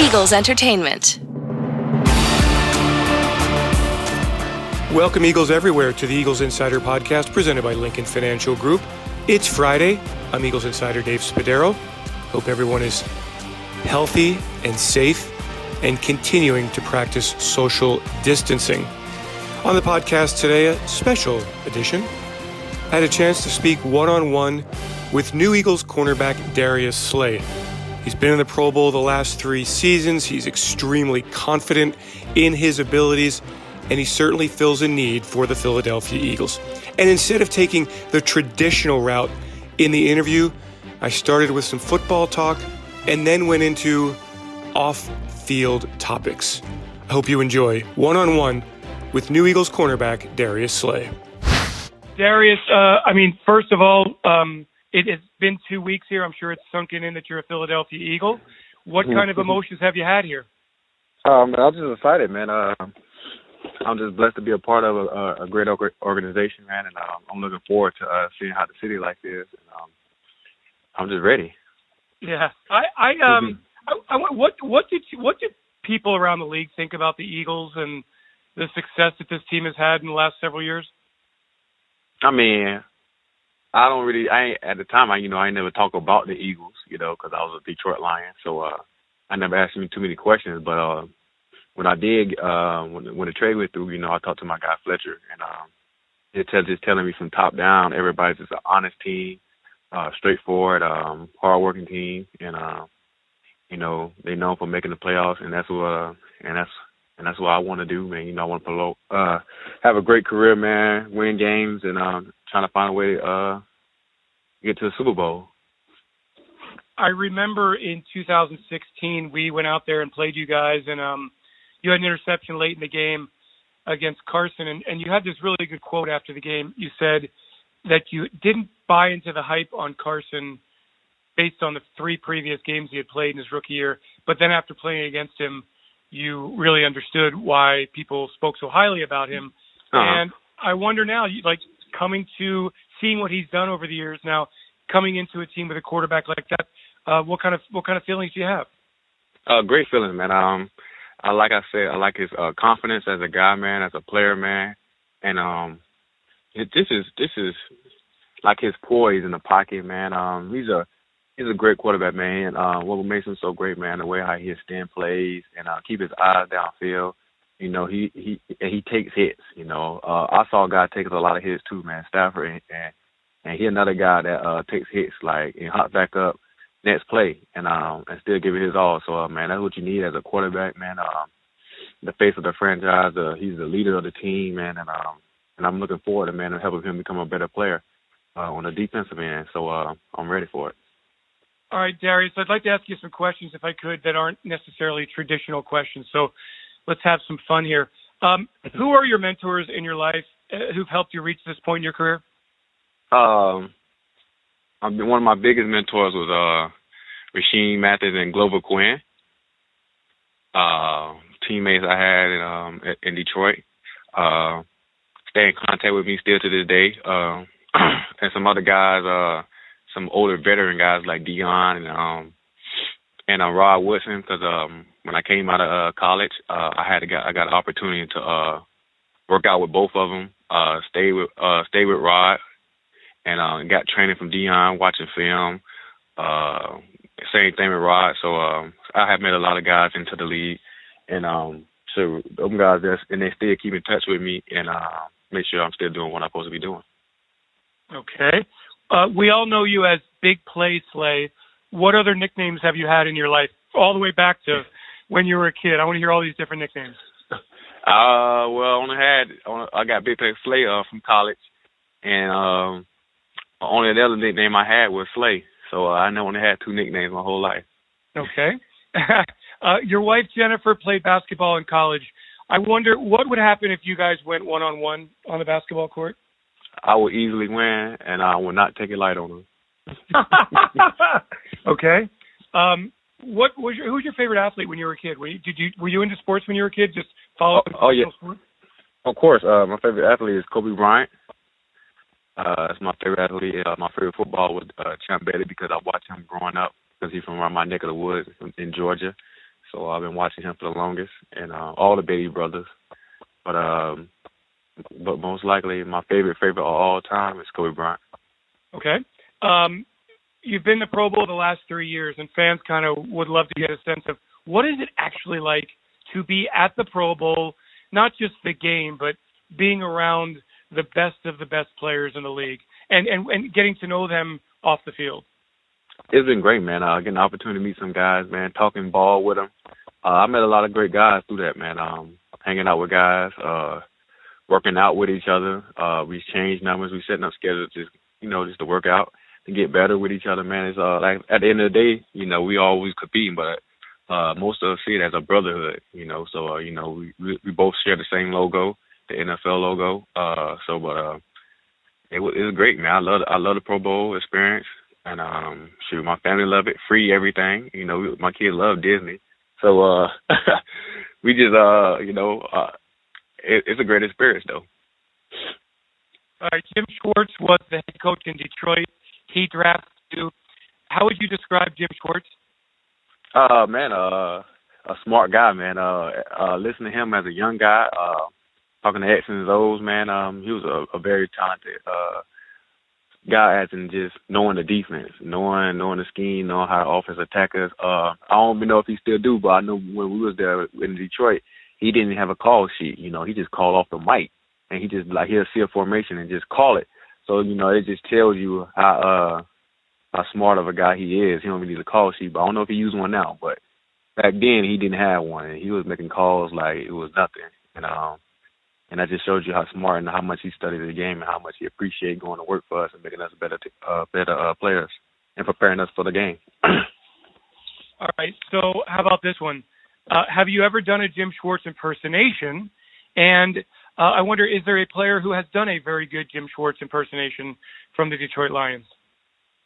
Eagles Entertainment. Welcome, Eagles everywhere, to the Eagles Insider Podcast presented by Lincoln Financial Group. It's Friday. I'm Eagles Insider Dave Spadaro. Hope everyone is healthy and safe and continuing to practice social distancing. On the podcast today, a special edition. I had a chance to speak one-on-one with new Eagles cornerback Darius Slay. He's been in the Pro Bowl the last 3 seasons. He's extremely confident in his abilities, and he certainly fills a need for the Philadelphia Eagles. And instead of taking the traditional route in the interview, I started with some football talk and then went into off-field topics. I hope you enjoy one-on-one with new Eagles cornerback Darius Slay. Darius, first of all, it has been 2 weeks here. I'm sure it's sunken in that you're a Philadelphia Eagle. What kind of emotions have you had here? I'm just excited, man. I'm just blessed to be a part of a great organization, man, and I'm looking forward to seeing how the city like this. And I'm just ready. Yeah, what did people around the league think about the Eagles and the success that this team has had in the last several years? I mean, at the time, I ain't never talk about the Eagles, because I was a Detroit Lion, so I never asked me too many questions. But when I did, when the trade went through, I talked to my guy Fletcher, and just telling me from top down, everybody's just an honest team, straightforward, hardworking team, and they known for making the playoffs, and that's what I want to do, man. I want to have a great career, man, win games, and trying to find a way to get to the Super Bowl. I remember in 2016 we went out there and played you guys, and you had an interception late in the game against Carson, and you had this really good quote after the game. You said that you didn't buy into the hype on Carson based on the 3 previous games he had played in his rookie year, but then after playing against him, you really understood why people spoke so highly about him. And I wonder now, seeing what he's done over the years now, coming into a team with a quarterback like that, what kind of feelings do you have? Great feeling, man. Like I said, I like his confidence as a guy, man, as a player, man, and this is like his poise in the pocket, man. He's a great quarterback, man. What makes him so great, man, the way how he extend plays and keep his eyes downfield. He takes hits. I saw a guy take a lot of hits too, man. Stafford, and he another guy that takes hits and hop back up next play and still give it his all. So, man, that's what you need as a quarterback, man. The face of the franchise. He's the leader of the team, man, and I'm looking forward to, man, helping him become a better player on the defensive end. So I'm ready for it. All right, Darius, I'd like to ask you some questions, if I could, that aren't necessarily traditional questions. So let's have some fun here. Who are your mentors in your life who've helped you reach this point in your career? One of my biggest mentors was Rasheem Mathis and Glover Quinn, teammates I had in Detroit. Stay in contact with me still to this day. And some other guys, some older veteran guys like Dion and Rod Woodson, because when I came out of college, I got an opportunity to work out with both of them. Stay with Rod, and got training from Dion, watching film. Same thing with Rod. So I have met a lot of guys into the league, and so them guys and they still keep in touch with me and make sure I'm still doing what I'm supposed to be doing. Okay. We all know you as Big Play Slay. What other nicknames have you had in your life, all the way back to when you were a kid? I want to hear all these different nicknames. I got Big Play Slay from college, and only the other nickname I had was Slay. So I only had 2 nicknames my whole life. Okay. Your wife Jennifer played basketball in college. I wonder what would happen if you guys went one-on-one on the basketball court. I would easily win, and I would not take it light on her. Okay. Who's your favorite athlete when you were a kid? Were you into sports when you were a kid? Just follow sport? Of course. My favorite athlete is Kobe Bryant. That's my favorite athlete. My favorite football was Champ Bailey because I watched him growing up because he's from around my neck of the woods in Georgia. So so I've been watching him for the longest, and all the baby brothers. But most likely my favorite of all time is Kobe Bryant. Okay. You've been to Pro Bowl the last 3 years, and fans kind of would love to get a sense of what is it actually like to be at the Pro Bowl, not just the game, but being around the best of the best players in the league and getting to know them off the field. It's been great, man. Getting the opportunity to meet some guys, man, talking ball with them. I met a lot of great guys through that, man. Hanging out with guys, working out with each other. We exchanged numbers. We setting up schedules just to work out, to get better with each other, man. It's like at the end of the day, we always competing, but most of us see it as a brotherhood, So we both share the same logo, the NFL logo. It was great, man. I love the Pro Bowl experience, and my family love it. Free everything, my kids love Disney, so we just it's a great experience though. All right, Jim Schwartz was the head coach in Detroit. He drafted you. How would you describe Jim Schwartz? Man, a smart guy, man. Listening to him as a young guy, talking to X's and O's, man. He was a very talented guy, as in just knowing the defense, knowing the scheme, knowing how the offense attack us. I don't even know if he still do, but I know when we was there in Detroit, he didn't have a call sheet. He just called off the mic, and he just he'll see a formation and just call it. So it just tells you how smart of a guy he is. He don't even need a call sheet, but I don't know if he used one now. But back then he didn't have one, and he was making calls like it was nothing. And that just shows you how smart and how much he studied the game and how much he appreciated going to work for us and making us better players and preparing us for the game. All right. So how about this one? Have you ever done a Jim Schwartz impersonation? And I wonder, is there a player who has done a very good Jim Schwartz impersonation from the Detroit Lions?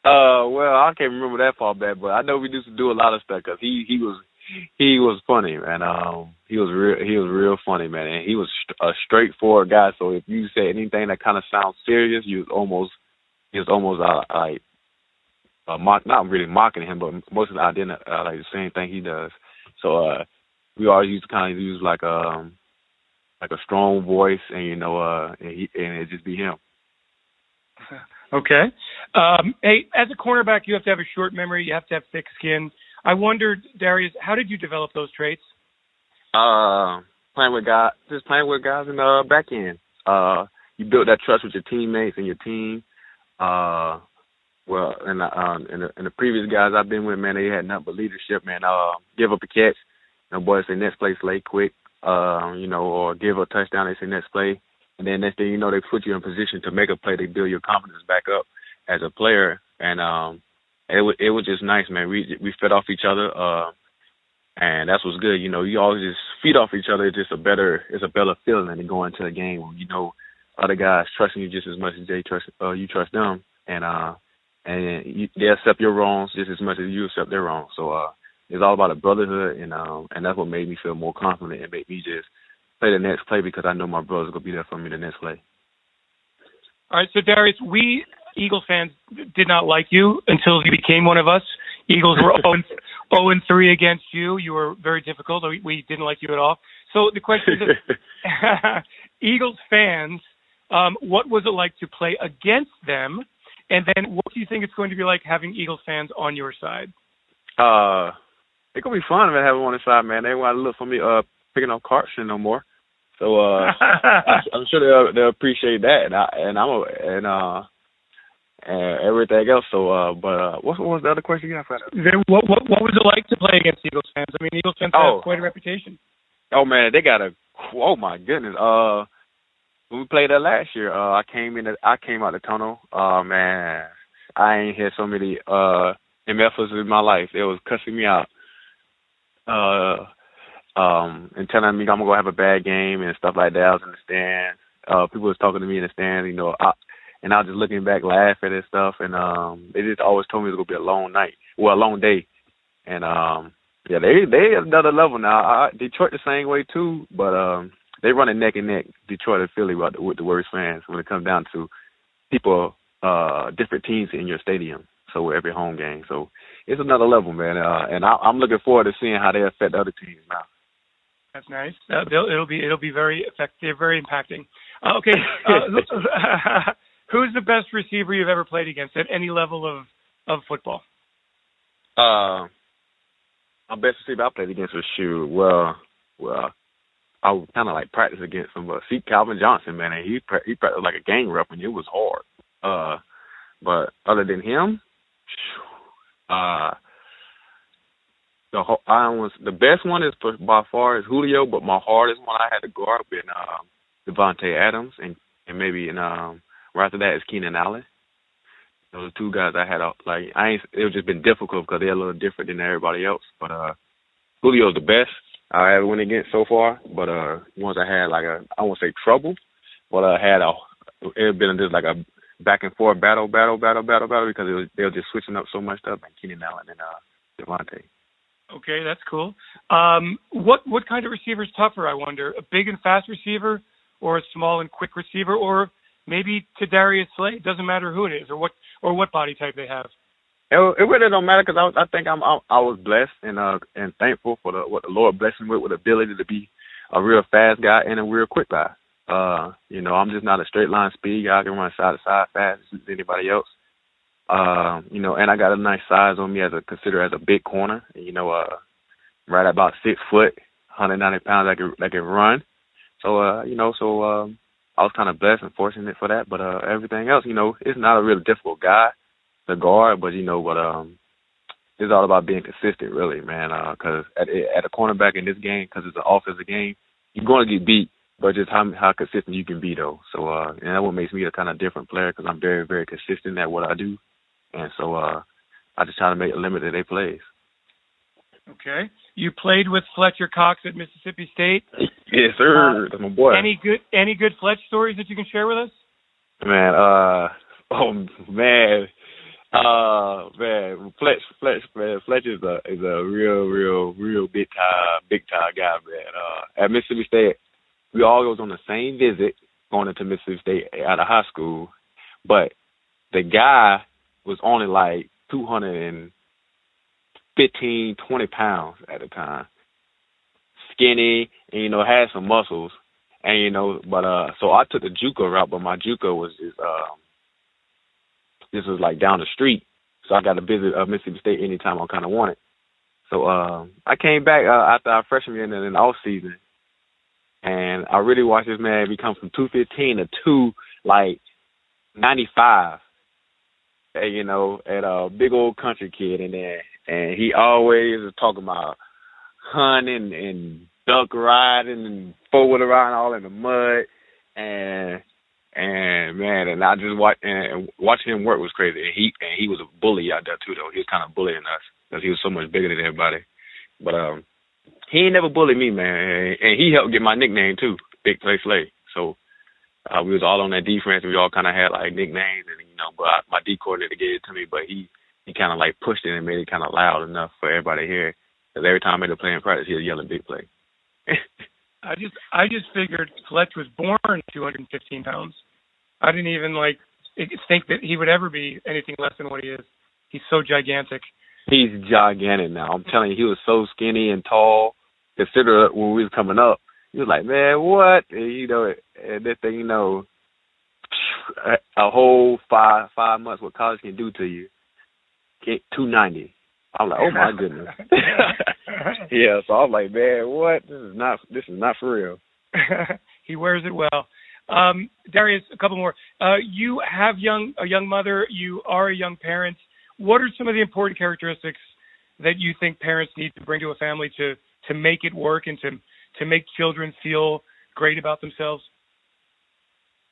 Well, I can't remember that far back, but I know we used to do a lot of stuff because he was funny, man. He was real funny, man, and he was a straightforward guy. So if you say anything that kind of sounds serious, he was almost not really mocking him, but most of the idea like the same thing he does. So we always used to kind of use like a strong voice, and and it just be him. Okay. Hey, as a cornerback, you have to have a short memory. You have to have thick skin. I wondered, Darius, how did you develop those traits? Playing with guys in the back end. You build that trust with your teammates and your team. Well, and the previous guys I've been with, man, they had nothing but leadership, man. Give up a catch, boys say next play, slay quick, or give a touchdown, they say next play. And then next thing you know, they put you in position to make a play. They build your confidence back up as a player. And it was just nice, man. We fed off each other, and that's what's good. You always just feed off each other. It's a better feeling than to go into a game when other guys trusting you just as much as you trust them, and they accept your wrongs just as much as you accept their wrongs. So it's all about a brotherhood, and that's what made me feel more confident and made me just play the next play because I know my brother's going to be there for me the next play. All right, so Darius, we Eagles fans did not like you until you became one of us. Eagles were 0-3 against you. You were very difficult. We didn't like you at all. So the question is, Eagles fans, what was it like to play against them? And then what do you think it's going to be like having Eagles fans on your side? It's going to be fun to have them on the side, man. They want to look for me picking up Carson no more. So I'm sure they'll appreciate that, and everything else. So, but what was the other question you got for that? What was it like to play against Eagles fans? I mean, Eagles fans have quite a reputation. Oh man, they got oh my goodness. When we played that last year, I came out the tunnel. Man, I ain't had so many MFers in my life. It was cussing me out. And telling me I'm gonna go have a bad game and stuff like that. I was in the stands. People was talking to me in the stands, and I was just looking back, laughing and stuff. And they just always told me it was gonna be a long night, a long day. And they another level now. Detroit the same way too, but they running neck and neck, Detroit and Philly with the worst fans when it comes down to people, different teams in your stadium. So every home game, so it's another level, man. And I'm looking forward to seeing how they affect other teams now. That's nice. It'll be very effective, very impacting. Okay, who's the best receiver you've ever played against at any level of football? My best receiver I played against was I would kind of like practice against him. But see, Calvin Johnson, man, and he practiced like a gang rep, and it was hard. But other than him, the best one is by far is Julio, but my hardest one I had to guard been Devontae Adams, and maybe right after that is Keenan Allen. Those two guys I had it was just been difficult because they're a little different than everybody else. But Julio's the best I ever went against so far. But once I had I won't say trouble, but I had it been just like a back and forth battle because they were just switching up so much stuff, and Keenan Allen and Devontae. Okay, that's cool. What kind of receiver is tougher, I wonder? A big and fast receiver, or a small and quick receiver, or maybe to Darius Slay? It doesn't matter who it is, or what body type they have. It really don't matter because I think I was blessed and thankful for what the Lord blessed me with the ability to be a real fast guy and a real quick guy. I'm just not a straight line speed guy. I can run side to side fast as anybody else. And I got a nice size on me considered as a big corner. Right at about 6 foot, 190 pounds. I can run. So I was kind of blessed and fortunate for that. But everything else, it's not a really difficult guy to guard. But it's all about being consistent, really, man. Because at a cornerback in this game, because it's an offensive game, you're going to get beat. But just how consistent you can be, though. So and that's what makes me a kind of different player because I'm very, very consistent at what I do. And so I just try to make a limit to their plays. Okay. You played with Fletcher Cox at Mississippi State. Yes, sir. That's my boy. Any good Fletch stories that you can share with us? Man, Fletch is a real big time guy, man. At Mississippi State, we all was on the same visit going into Mississippi State out of high school, but the guy was only like 215, 20 pounds at the time. Skinny and, had some muscles. And, so I took the JUCO route, but my JUCO was this was like down the street. So I got to visit Mississippi State anytime I kind of wanted. So I came back after our freshman year in the off season. And I really watched this man become from 215 to 295. And, at a big old country kid in there. And he always was talking about hunting and duck riding and four-wheeler riding all in the mud. And I just watching him work was crazy. And he was a bully out there too, though. He was kind of bullying us because he was so much bigger than everybody. But he ain't never bullied me, man. And he helped get my nickname too, Big Play Slay. So we was all on that defense. We all kind of had like nicknames, and but my D coordinator gave it to me. But he kind of like pushed it and made it kind of loud enough for everybody to hear. Because every time I made a play in practice, he was yelling Big Play. I just figured Fletch was born 215 pounds. I didn't even think that he would ever be anything less than what he is. He's so gigantic. He's gigantic now. I'm telling you, he was so skinny and tall. Consider when we was coming up, he was like, man, what? And this thing, a whole 5 months what college can do to you. 290. I'm like, oh my goodness. Yeah, so I was like, man, what? This is not for real. He wears it well. Darius, a couple more. You have a young mother. You are a young parent. What are some of the important characteristics that you think parents need to bring to a family to make it work and to make children feel great about themselves?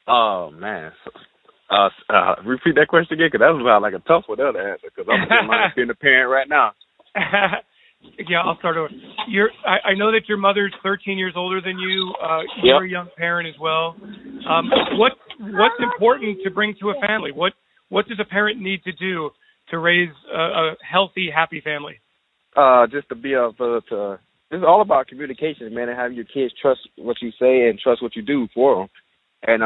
Oh, man. Repeat that question again, because that was like a tough one to answer, because I'm being a parent right now. Yeah, I'll start over. I know that your mother's 13 years older than you. You're a young parent as well. What's important to bring to a family? What does a parent need to do to raise a healthy, happy family? Just to be able to. It's all about communication, man, and have your kids trust what you say and trust what you do for them, and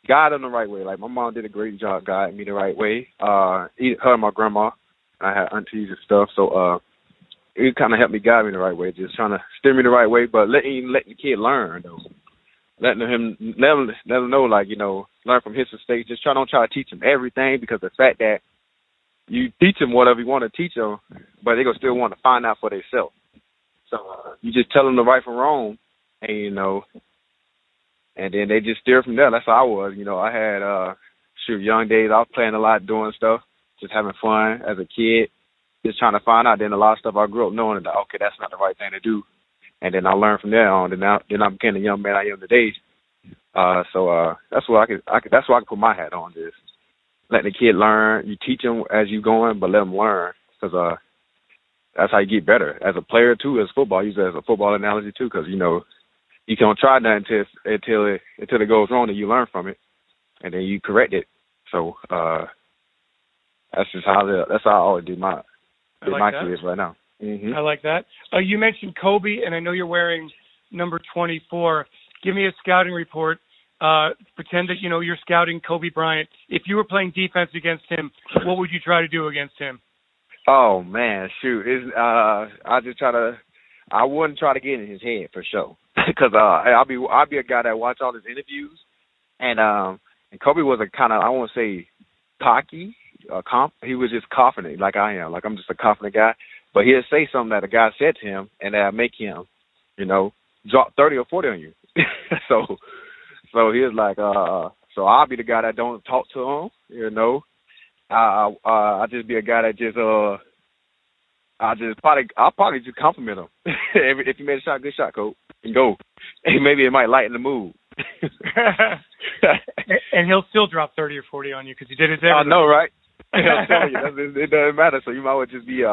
guide them the right way. Like my mom did a great job guiding me the right way. Her and my grandma, I had aunties and stuff. So it kind of helped me guide me the right way, just trying to steer me the right way, but letting the kid learn, though. Let him know, like, learn from his mistakes. Just don't try to teach him everything, because the fact that you teach them whatever you want to teach them, but they're going to still want to find out for themselves. So you just tell them the right from wrong, and, and then they just steer from there. That's how I was. I had, young days. I was playing a lot, doing stuff, just having fun as a kid, just trying to find out. Then a lot of stuff I grew up knowing that, okay, that's not the right thing to do. And then I learned from there on. Then I became the young man I am today. So that's what that's why I can put my hat on, just letting the kid learn. You teach them as you going, but let them learn, because that's how you get better as a player too. As football, I use it as a football analogy too, because you can't try nothing until it goes wrong, and you learn from it, and then you correct it. So that's how I always do my kids right now. Mm-hmm. I like that. You mentioned Kobe, and I know you're wearing number 24. Give me a scouting report. Pretend that you're scouting Kobe Bryant. If you were playing defense against him, what would you try to do against him? Oh man, shoot! I wouldn't try to get in his head for sure, because I'll be a guy that watch all his interviews, and Kobe was a kind of, I won't say cocky, he was just confident, like I am. Like, I'm just a confident guy, but he'll say something that a guy said to him, and that'll make him, drop 30 or 40 on you. So he was like, so I'll be the guy that don't talk to him, I'll just be a guy that just I'll probably just compliment him. If you made a shot, good shot, coach, and go. And maybe it might lighten the mood. And he'll still drop 30 or 40 on you, because he did it every I know, right? I'm telling you, it doesn't matter. So you might well just be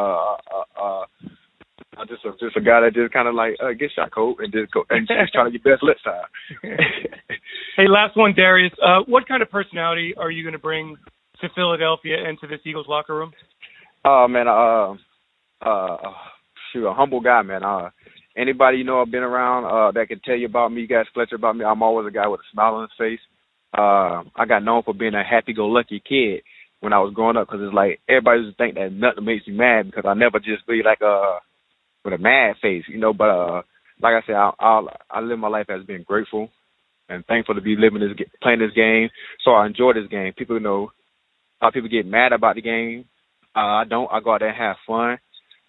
just a guy that just kind of like, get shot, coach, and just go and just try to get best lip time. Hey, last one, Darius. What kind of personality are you going to bring to Philadelphia and to this Eagles locker room? Man, a humble guy, man. Anybody I've been around that can tell you about me, guys, Fletcher, about me, I'm always a guy with a smile on his face. I got known for being a happy-go-lucky kid when I was growing up, because it's like everybody just think that nothing makes me mad, because I never just be like with a mad face, But like I said, I live my life as being grateful and thankful to be playing this game. So I enjoy this game. People how people get mad about the game. I don't. I go out there and have fun.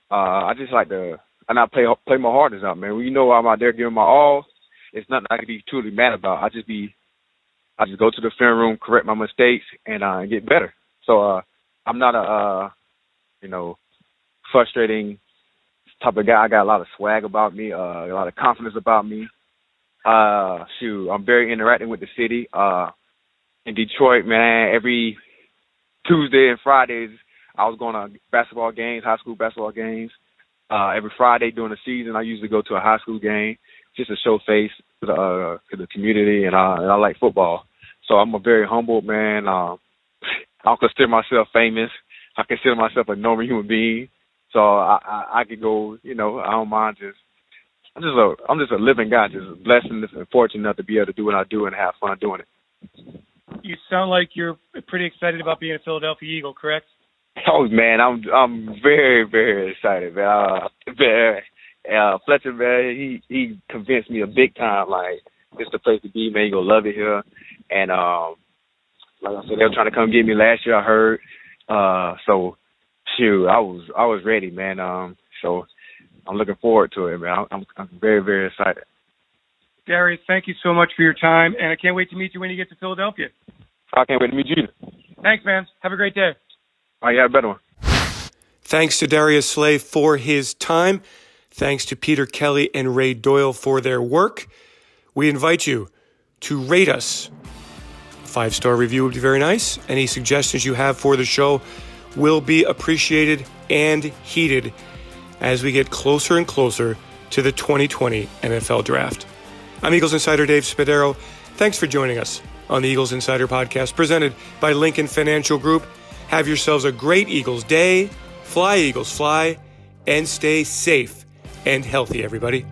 I just like to, and I play my hardest out, man. When I'm out there giving my all, it's nothing I can be truly mad about. I just go to the film room, correct my mistakes, and get better. So I'm not a frustrating type of guy. I got a lot of swag about me, a lot of confidence about me. I'm very interacting with the city. In Detroit, man, every Tuesday and Fridays, I was going to basketball games, high school basketball games. Every Friday during the season, I usually go to a high school game just to show face to the community, and I like football. So I'm a very humble man. I don't consider myself famous. I consider myself a normal human being. So I could go, I don't mind. I'm just a living guy, just blessed and fortunate enough to be able to do what I do and have fun doing it. You sound like you're pretty excited about being a Philadelphia Eagle, correct? Oh man, I'm very, very excited, man. Fletcher, man, he convinced me a big time, like, it's the place to be, man. You're gonna love it here. And like I said, they were trying to come get me last year, I heard. So shoot, I was ready, man. So I'm looking forward to it, man. I'm very, very excited. Darius, thank you so much for your time, and I can't wait to meet you when you get to Philadelphia. I can't wait to meet you. Thanks, man. Have a great day. All right, you have a better one. Thanks to Darius Slay for his time. Thanks to Peter Kelly and Ray Doyle for their work. We invite you to rate us. A 5-star review would be very nice. Any suggestions you have for the show will be appreciated and heeded as we get closer and closer to the 2020 NFL Draft. I'm Eagles Insider Dave Spadaro. Thanks for joining us on the Eagles Insider Podcast, presented by Lincoln Financial Group. Have yourselves a great Eagles day. Fly, Eagles, fly, and stay safe and healthy, everybody.